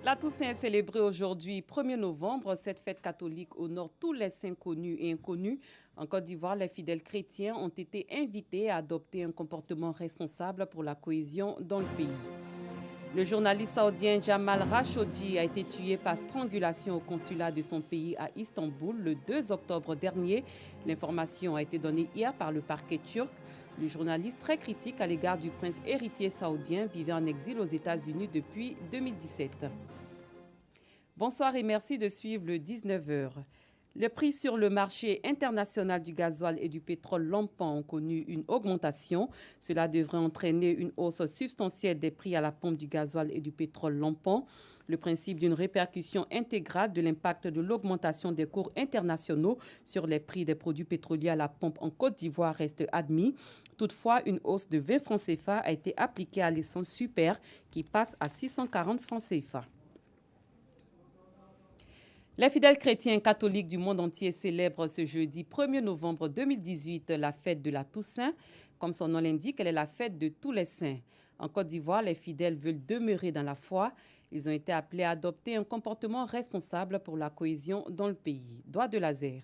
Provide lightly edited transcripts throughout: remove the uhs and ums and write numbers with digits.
La Toussaint est célébrée aujourd'hui, 1er novembre. Cette fête catholique honore tous les saints connus et inconnus. En Côte d'Ivoire, les fidèles chrétiens ont été invités à adopter un comportement responsable pour la cohésion dans le pays. Le journaliste saoudien Jamal Khashoggi a été tué par strangulation au consulat de son pays à Istanbul le 2 octobre dernier. L'information a été donnée hier par le parquet turc. Le journaliste, très critique à l'égard du prince héritier saoudien, vivait en exil aux États-Unis depuis 2017. Bonsoir et merci de suivre le 19h. Les prix sur le marché international du gasoil et du pétrole lampant ont connu une augmentation. Cela devrait entraîner une hausse substantielle des prix à la pompe du gasoil et du pétrole lampant. Le principe d'une répercussion intégrale de l'impact de l'augmentation des cours internationaux sur les prix des produits pétroliers à la pompe en Côte d'Ivoire reste admis. Toutefois, une hausse de 20 francs CFA a été appliquée à l'essence super qui passe à 640 francs CFA. Les fidèles chrétiens catholiques du monde entier célèbrent ce jeudi 1er novembre 2018 la fête de la Toussaint. Comme son nom l'indique, elle est la fête de tous les saints. En Côte d'Ivoire, les fidèles veulent demeurer dans la foi. Ils ont été appelés à adopter un comportement responsable pour la cohésion dans le pays. Doigt de laser.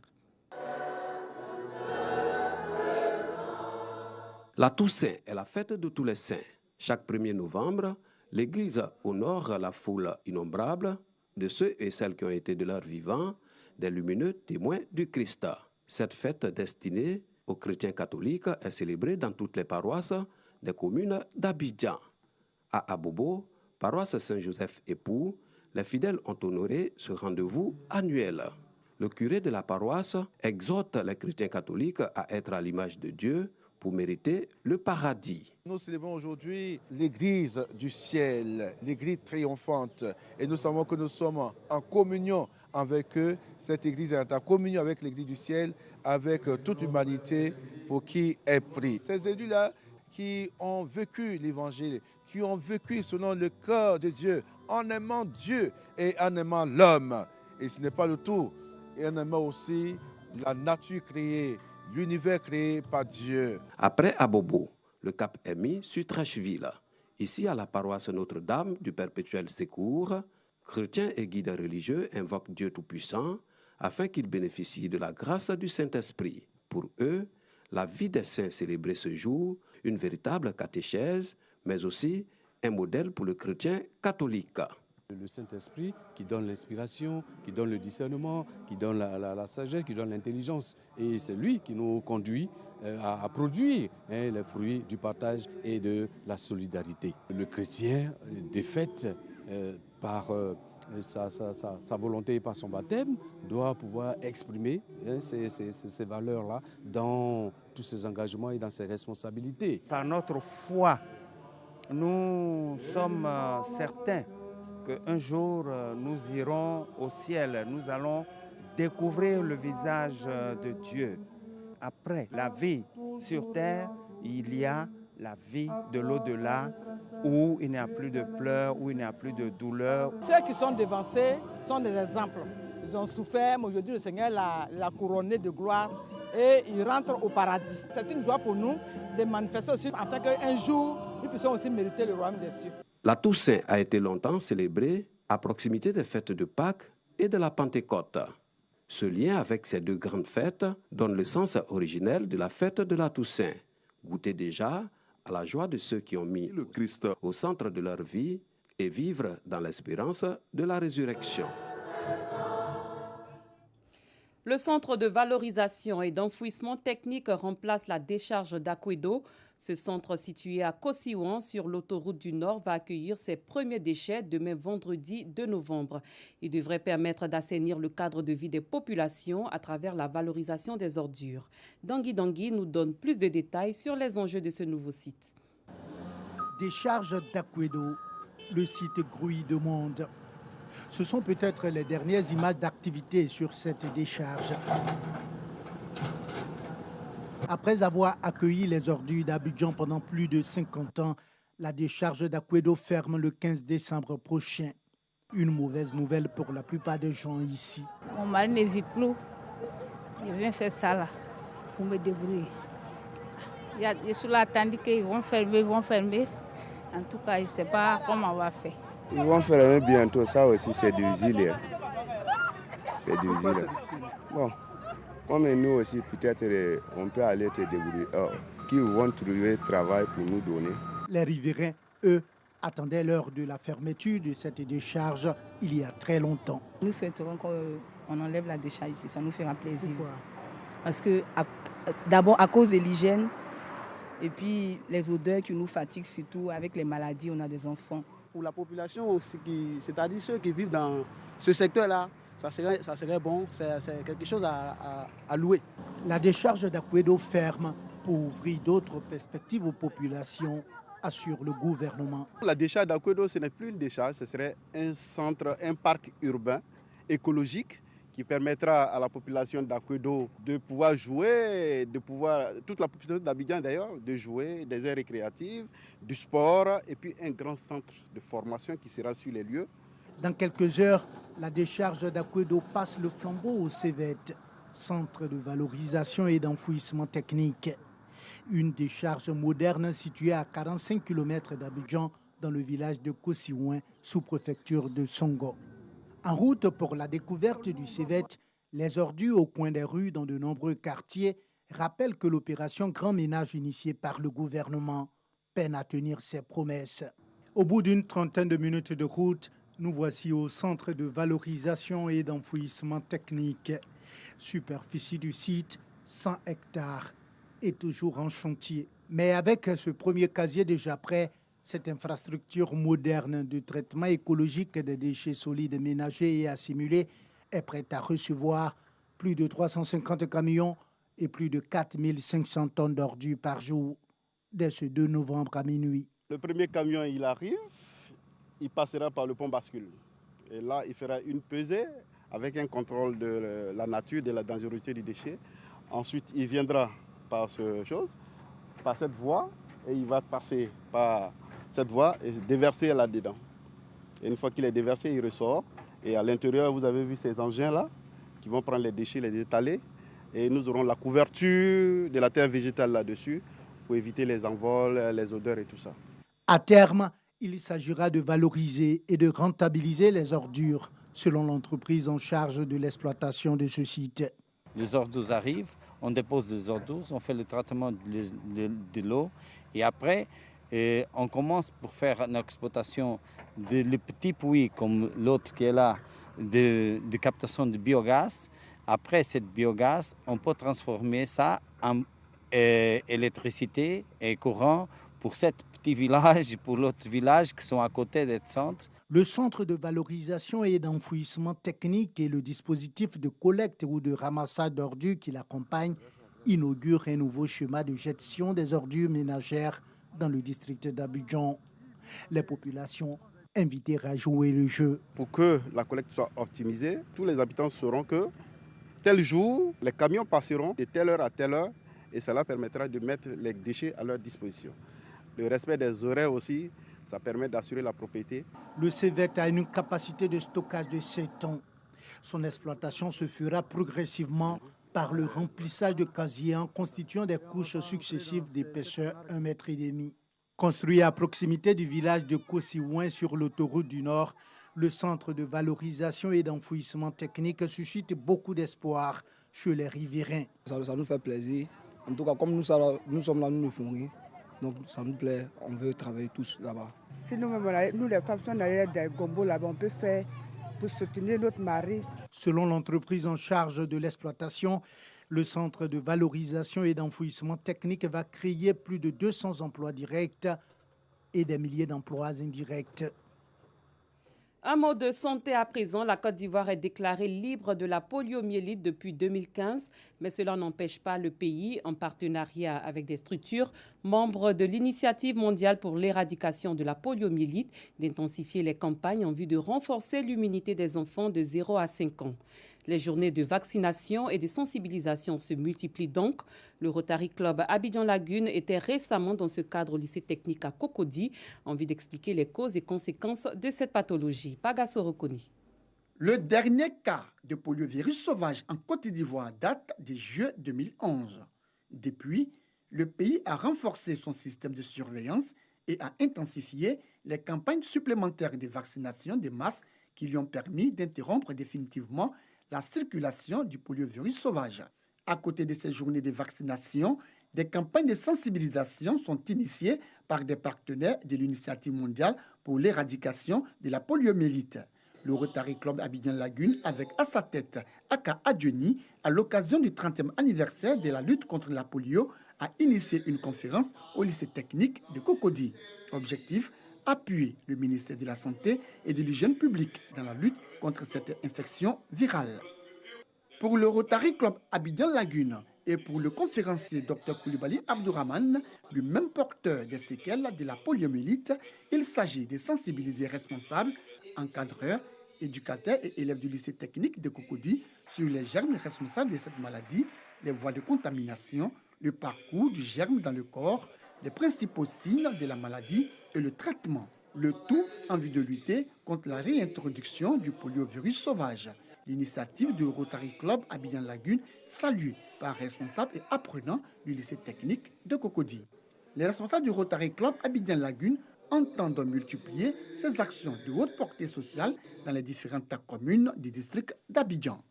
La Toussaint est la fête de tous les saints. Chaque 1er novembre, l'Église honore la foule innombrable de ceux et celles qui ont été de leur vivant des lumineux témoins du Christ. Cette fête destinée aux chrétiens catholiques est célébrée dans toutes les paroisses des communes d'Abidjan. À Abobo, paroisse Saint-Joseph-Époux, les fidèles ont honoré ce rendez-vous annuel. Le curé de la paroisse exhorte les chrétiens catholiques à être à l'image de Dieu pour mériter le paradis. Nous célébrons aujourd'hui l'Église du ciel, l'Église triomphante. Et nous savons que nous sommes en communion avec eux. Cette Église est en communion avec l'Église du ciel, avec toute l'humanité pour qui est pris. Ces élus-là qui ont vécu l'Évangile, qui ont vécu selon le cœur de Dieu, en aimant Dieu et en aimant l'homme. Et ce n'est pas le tout. Et en aimant aussi la nature créée, l'univers créé par Dieu. Après Abobo, le cap est mis sur Trècheville. Ici, à la paroisse Notre-Dame du Perpétuel Secours, chrétiens et guides religieux invoquent Dieu Tout-Puissant afin qu'ils bénéficient de la grâce du Saint-Esprit. Pour eux, la vie des saints célébrée ce jour, une véritable catéchèse, mais aussi un modèle pour le chrétien catholique. Le Saint-Esprit qui donne l'inspiration, qui donne le discernement, qui donne la sagesse, qui donne l'intelligence. Et c'est lui qui nous conduit à produire les fruits du partage et de la solidarité. Le chrétien, de fait, par sa volonté et par son baptême, doit pouvoir exprimer ces valeurs-là dans tous ses engagements et dans ses responsabilités. Par notre foi, nous sommes certains qu'un jour nous irons au ciel, nous allons découvrir le visage de Dieu. Après la vie sur terre, il y a la vie de l'au-delà où il n'y a plus de pleurs, où il n'y a plus de douleur. Ceux qui sont devancés sont des exemples. Ils ont souffert, mais aujourd'hui le Seigneur l'a couronné de gloire et ils rentrent au paradis. C'est une joie pour nous de manifester aussi afin qu'un jour nous puissions aussi mériter le royaume des cieux. La Toussaint a été longtemps célébrée à proximité des fêtes de Pâques et de la Pentecôte. Ce lien avec ces deux grandes fêtes donne le sens originel de la fête de la Toussaint. Goûter déjà à la joie de ceux qui ont mis le Christ au centre de leur vie et vivre dans l'espérance de la résurrection. Le centre de valorisation et d'enfouissement technique remplace la décharge d'Akwedo. Ce centre situé à Kosiwan sur l'autoroute du Nord va accueillir ses premiers déchets demain vendredi 2 novembre. Il devrait permettre d'assainir le cadre de vie des populations à travers la valorisation des ordures. Dangui nous donne plus de détails sur les enjeux de ce nouveau site. Décharge d'Akwedo, le site grouille de monde. Ce sont peut-être les dernières images d'activité sur cette décharge. Après avoir accueilli les ordures d'Abidjan pendant plus de 50 ans, la décharge d'Akwedo ferme le 15 décembre prochain. Une mauvaise nouvelle pour la plupart des gens ici. Mon mari ne vit plus. Je viens faire ça là pour me débrouiller. Je suis là attendu qu'ils vont fermer. En tout cas, je ne sais pas comment on va faire. Ils vont faire bientôt, ça aussi c'est du zile. C'est du zile. Bon, comme nous aussi, peut-être on peut aller te débrouiller. Qui vont trouver travail pour nous donner. Les riverains, eux, attendaient l'heure de la fermeture de cette décharge il y a très longtemps. Nous souhaiterons qu'on enlève la décharge ici, ça nous fera plaisir. Pourquoi? Parce que d'abord à cause de l'hygiène et puis les odeurs qui nous fatiguent, surtout avec les maladies, on a des enfants. Pour la population, c'est-à-dire ceux qui vivent dans ce secteur-là, ça serait bon, c'est quelque chose à louer. La décharge d'Akwedo ferme pour ouvrir d'autres perspectives aux populations, assure le gouvernement. La décharge d'Akwedo, ce n'est plus une décharge, ce serait un centre, un parc urbain écologique qui permettra à la population d'Akwedo de pouvoir jouer, toute la population d'Abidjan d'ailleurs, de jouer, des aires récréatives, du sport et puis un grand centre de formation qui sera sur les lieux. Dans quelques heures, la décharge d'Akwedo passe le flambeau au CEVET, centre de valorisation et d'enfouissement technique. Une décharge moderne située à 45 km d'Abidjan, dans le village de Kosiouin, sous-préfecture de Songo. En route pour la découverte du CEVET, les ordures au coin des rues dans de nombreux quartiers rappellent que l'opération Grand Ménage initiée par le gouvernement peine à tenir ses promesses. Au bout d'une trentaine de minutes de route, nous voici au centre de valorisation et d'enfouissement technique. Superficie du site, 100 hectares, est toujours en chantier. Mais avec ce premier casier déjà prêt, cette infrastructure moderne de traitement écologique des déchets solides ménagers et assimilés est prête à recevoir plus de 350 camions et plus de 4500 tonnes d'ordures par jour, dès ce 2 novembre à minuit. Le premier camion, il arrive, il passera par le pont bascule. Et là, il fera une pesée avec un contrôle de la nature, de la dangerosité du déchet. Ensuite, il viendra par cette voie, et il va passer par cette voie et déverser là-dedans. Et une fois qu'il est déversé, il ressort. Et à l'intérieur, vous avez vu ces engins-là qui vont prendre les déchets, les étaler. Et nous aurons la couverture de la terre végétale là-dessus pour éviter les envols, les odeurs et tout ça. À terme, il s'agira de valoriser et de rentabiliser les ordures, selon l'entreprise en charge de l'exploitation de ce site. Les ordures arrivent, on dépose des ordures, on fait le traitement de l'eau et après, on commence pour faire une exploitation de les petits puits comme l'autre qui est là, de captation de biogaz. Après cette biogaz, on peut transformer ça en électricité et courant pour cet petit village et pour l'autre village qui sont à côté des centres. Le centre de valorisation et d'enfouissement technique et le dispositif de collecte ou de ramassage d'ordures qui l'accompagne inaugurent un nouveau schéma de gestion des ordures ménagères dans le district d'Abidjan. Les populations invitées à jouer le jeu. Pour que la collecte soit optimisée, tous les habitants sauront que tel jour, les camions passeront de telle heure à telle heure et cela permettra de mettre les déchets à leur disposition. Le respect des horaires aussi, ça permet d'assurer la propriété. Le CEVET a une capacité de stockage de 7 tonnes. Son exploitation se fera progressivement par le remplissage de casiers en constituant des couches successives d'épaisseur 1,5 m. Construit à proximité du village de Kosiouin sur l'autoroute du Nord, le centre de valorisation et d'enfouissement technique suscite beaucoup d'espoir chez les riverains. Ça nous fait plaisir. En tout cas, comme nous sommes là, nous ne faisons rien. Donc ça nous plaît, on veut travailler tous là-bas. Si nous les femmes sont derrière des gombos là-bas, on peut faire pour soutenir notre mari. Selon l'entreprise en charge de l'exploitation, le centre de valorisation et d'enfouissement technique va créer plus de 200 emplois directs et des milliers d'emplois indirects. Un mot de santé à présent. La Côte d'Ivoire est déclarée libre de la poliomyélite depuis 2015, mais cela n'empêche pas le pays, en partenariat avec des structures membres de l'Initiative mondiale pour l'éradication de la poliomyélite, d'intensifier les campagnes en vue de renforcer l'immunité des enfants de 0 à 5 ans. Les journées de vaccination et de sensibilisation se multiplient donc. Le Rotary Club Abidjan Lagune était récemment dans ce cadre au lycée technique à Cocody en vue d'expliquer les causes et conséquences de cette pathologie. Pagasso Reconi. Le dernier cas de poliovirus sauvage en Côte d'Ivoire date de juin 2011. Depuis, le pays a renforcé son système de surveillance et a intensifié les campagnes supplémentaires de vaccination de masse qui lui ont permis d'interrompre définitivement la circulation du poliovirus sauvage. À côté de ces journées de vaccination, des campagnes de sensibilisation sont initiées par des partenaires de l'Initiative mondiale pour l'éradication de la poliomyélite. Le Rotary Club Abidjan Lagune, avec à sa tête Aka Adjeni, à l'occasion du 30e anniversaire de la lutte contre la polio, a initié une conférence au lycée technique de Cocody. Objectif, appuyer le ministère de la Santé et de l'Hygiène publique dans la lutte contre cette infection virale. Pour le Rotary Club Abidjan Lagune et pour le conférencier Dr Koulibaly Abdourahmane, lui-même porteur des séquelles de la poliomyélite, il s'agit de sensibiliser responsables, encadreurs, éducateurs et élèves du lycée technique de Cocody sur les germes responsables de cette maladie, les voies de contamination, le parcours du germe dans le corps, les principaux signes de la maladie et le traitement. Le tout en vue de lutter contre la réintroduction du poliovirus sauvage. L'initiative du Rotary Club Abidjan Lagune, saluée par responsables et apprenants du lycée technique de Cocody. Les responsables du Rotary Club Abidjan Lagune entendent multiplier ces actions de haute portée sociale dans les différentes communes du district d'Abidjan.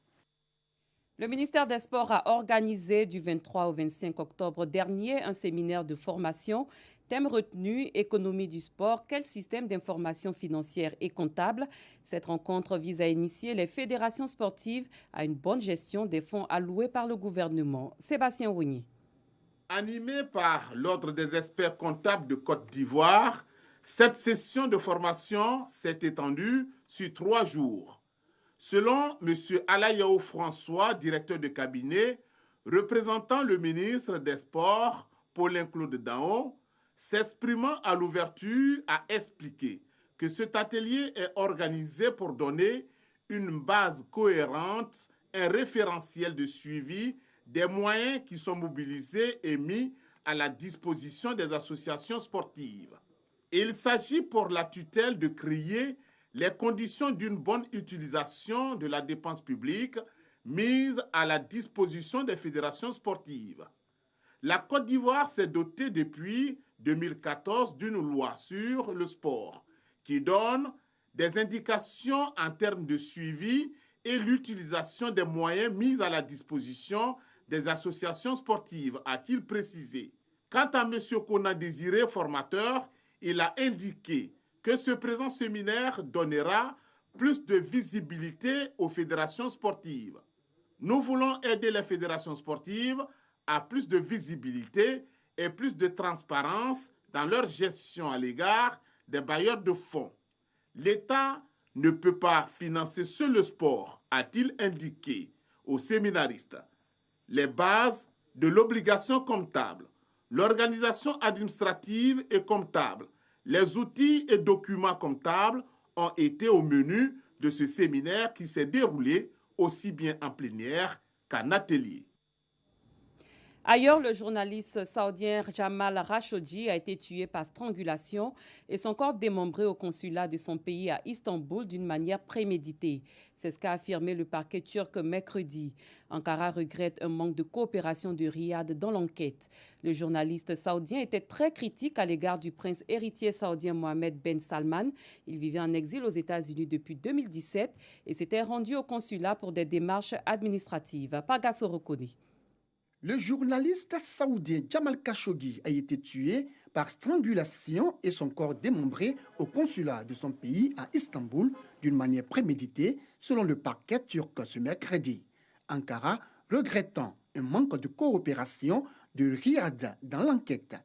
Le ministère des Sports a organisé du 23 au 25 octobre dernier un séminaire de formation. Thème retenu, économie du sport, quel système d'information financière et comptable. Cette rencontre vise à initier les fédérations sportives à une bonne gestion des fonds alloués par le gouvernement. Sébastien Rougny. Animé par l'Ordre des experts comptables de Côte d'Ivoire, cette session de formation s'est étendue sur 3 jours. Selon M. Alayao François, directeur de cabinet, représentant le ministre des Sports, Paulin-Claude Daon, s'exprimant à l'ouverture, a expliqué que cet atelier est organisé pour donner une base cohérente, un référentiel de suivi des moyens qui sont mobilisés et mis à la disposition des associations sportives. Il s'agit pour la tutelle de créer les conditions d'une bonne utilisation de la dépense publique mise à la disposition des fédérations sportives. La Côte d'Ivoire s'est dotée depuis 2014 d'une loi sur le sport qui donne des indications en termes de suivi et l'utilisation des moyens mis à la disposition des associations sportives, a-t-il précisé. Quant à M. Kona Désiré, formateur, il a indiqué que ce présent séminaire donnera plus de visibilité aux fédérations sportives. Nous voulons aider les fédérations sportives à plus de visibilité et plus de transparence dans leur gestion à l'égard des bailleurs de fonds. L'État ne peut pas financer seul le sport, a-t-il indiqué aux séminaristes. Les bases de l'obligation comptable, l'organisation administrative et comptable, les outils et documents comptables ont été au menu de ce séminaire qui s'est déroulé aussi bien en plénière qu'en atelier. Ailleurs, le journaliste saoudien Jamal Khashoggi a été tué par strangulation et son corps démembré au consulat de son pays à Istanbul d'une manière préméditée. C'est ce qu'a affirmé le parquet turc mercredi. Ankara regrette un manque de coopération de Riyad dans l'enquête. Le journaliste saoudien était très critique à l'égard du prince héritier saoudien Mohammed Ben Salman. Il vivait en exil aux États-Unis depuis 2017 et s'était rendu au consulat pour des démarches administratives. Pagaso Rokoni. Le journaliste saoudien Jamal Khashoggi a été tué par strangulation et son corps démembré au consulat de son pays à Istanbul d'une manière préméditée, selon le parquet turc ce mercredi. Ankara regrettant un manque de coopération de Riyad dans l'enquête.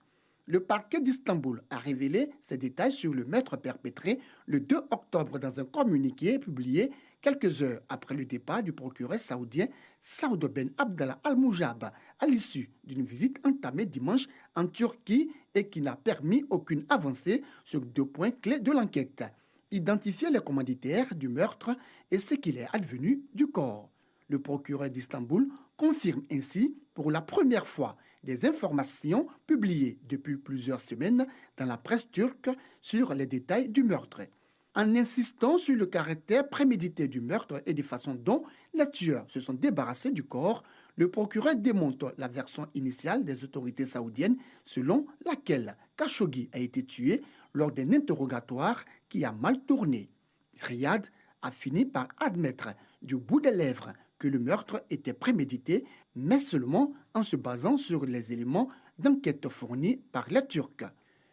Le parquet d'Istanbul a révélé ces détails sur le meurtre perpétré le 2 octobre dans un communiqué publié quelques heures après le départ du procureur saoudien Saoud Ben Abdallah Al-Moujab à l'issue d'une visite entamée dimanche en Turquie et qui n'a permis aucune avancée sur 2 points clés de l'enquête. Identifier les commanditaires du meurtre et ce qu'il est advenu du corps. Le procureur d'Istanbul confirme ainsi pour la première fois des informations publiées depuis plusieurs semaines dans la presse turque sur les détails du meurtre. En insistant sur le caractère prémédité du meurtre et des façons dont les tueurs se sont débarrassés du corps, Le procureur démonte la version initiale des autorités saoudiennes selon laquelle Khashoggi a été tué lors d'un interrogatoire qui a mal tourné. Riyad a fini par admettre du bout des lèvres que le meurtre était prémédité, mais seulement en se basant sur les éléments d'enquête fournis par les Turcs.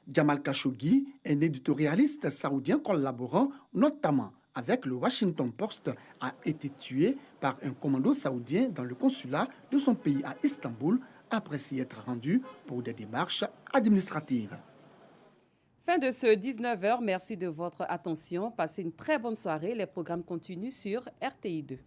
Jamal Khashoggi, un éditorialiste saoudien collaborant notamment avec le Washington Post, a été tué par un commando saoudien dans le consulat de son pays à Istanbul après s'y être rendu pour des démarches administratives. Fin de ce 19h. Merci de votre attention. Passez une très bonne soirée. Les programmes continuent sur RTI2.